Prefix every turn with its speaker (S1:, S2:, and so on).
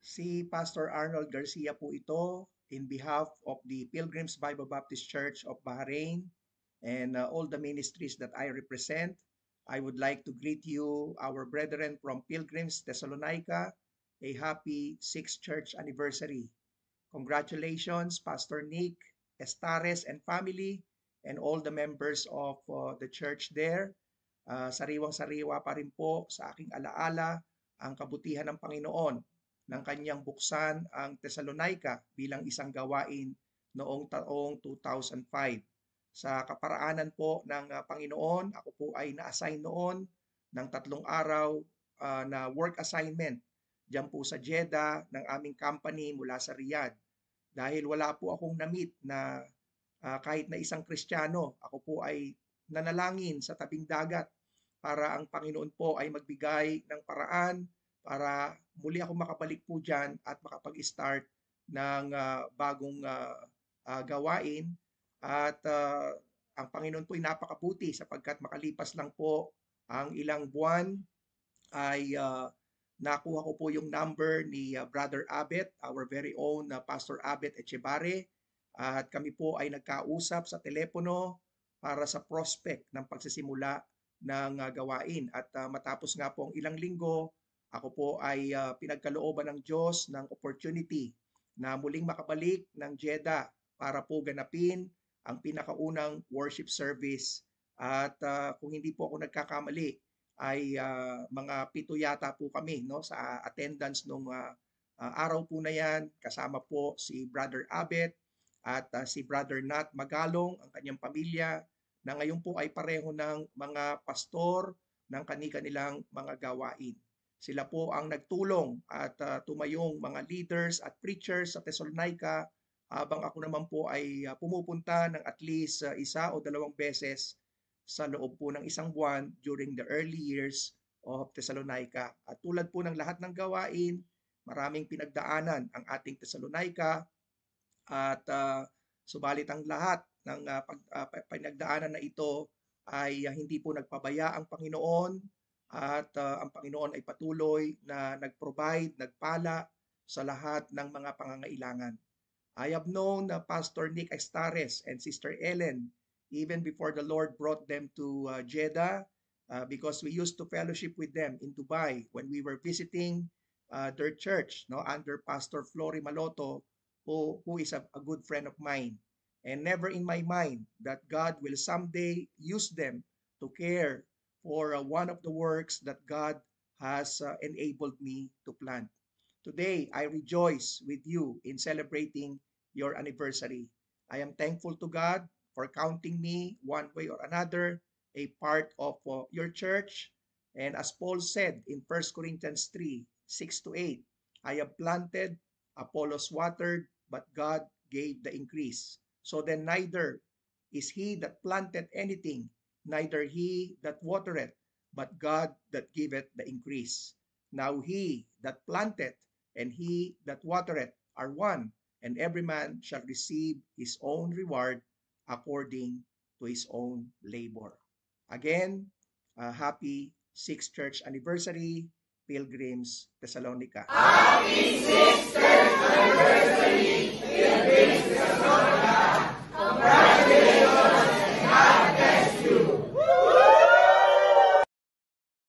S1: Si Pastor Arnold Garcia po ito in behalf of the Pilgrims Bible Baptist Church of Bahrain and all the ministries that I represent. I would like to greet you, our brethren from Pilgrims Thessalonica, a happy 6th church anniversary. Congratulations, Pastor Nick Estares and family, and all the members of the church there. Sariwang-sariwa pa rin po sa aking alaala ang kabutihan ng Panginoon ng kanyang buksan ang Thessalonica bilang isang gawain noong taong 2005. Sa kaparaanan po ng Panginoon, ako po ay na-assign noon ng 3 araw na work assignment diyan po sa Jeddah ng aming company mula sa Riyadh. Dahil wala po akong na-meet na kahit na isang Kristiyano, ako po ay nanalangin sa tabing dagat para ang Panginoon po ay magbigay ng paraan para muli ako makabalik po dyan at makapag-start ng bagong gawain. At ang Panginoon po ay napakabuti sapagkat makalipas lang po ang ilang buwan ay nakuha ko po yung number ni Brother Abet, our very own Pastor Abet Echebare, at kami po ay nagkausap sa telepono para sa prospect ng pagsisimula ng gawain. At matapos nga po ang ilang linggo, ako po ay pinagkalooban ng Diyos ng opportunity na muling makabalik ng Jeddah para po ganapin ang pinakaunang worship service. At kung hindi po ako nagkakamali, ay mga 7 yata po kami no, sa attendance nung araw po na yan. Kasama po si Brother Abet at si Brother Nat Magalong, ang kanyang pamilya, na ngayon po ay pareho ng mga pastor ng kanilang mga gawain. Sila po ang nagtulong at tumayong mga leaders at preachers sa Thessalonica, habang ako naman po ay pumupunta ng at least 1 o 2 beses sa loob po ng isang buwan during the early years of Thessalonica. At tulad po ng lahat ng gawain, maraming pinagdaanan ang ating Thessalonica at subalit ang lahat ng pinagdaanan na ito ay hindi po nagpabaya ang Panginoon at ang Panginoon ay patuloy na nag-provide, nagpala sa lahat ng mga pangangailangan. I have known Pastor Nick Estares and Sister Ellen even before the Lord brought them to Jeddah, because we used to fellowship with them in Dubai when we were visiting their church, no, under Pastor Flory Maloto, who is a good friend of mine. And never in my mind that God will someday use them to care for one of the works that God has enabled me to plant. Today, I rejoice with you in celebrating your anniversary. I am thankful to God for counting me one way or another a part of your church. And as Paul said in 1 Corinthians 3:6-8, I have planted, Apollos watered, but God gave the increase. So then neither is he that planted anything, neither he that watereth, but God that giveth the increase. Now he that planteth and he that watereth are one, and every man shall receive his own reward according to his own labor. Again, happy 6th church anniversary, Pilgrims Thessalonica.
S2: Happy 6th church anniversary, Pilgrims Thessalonica. Congratulations!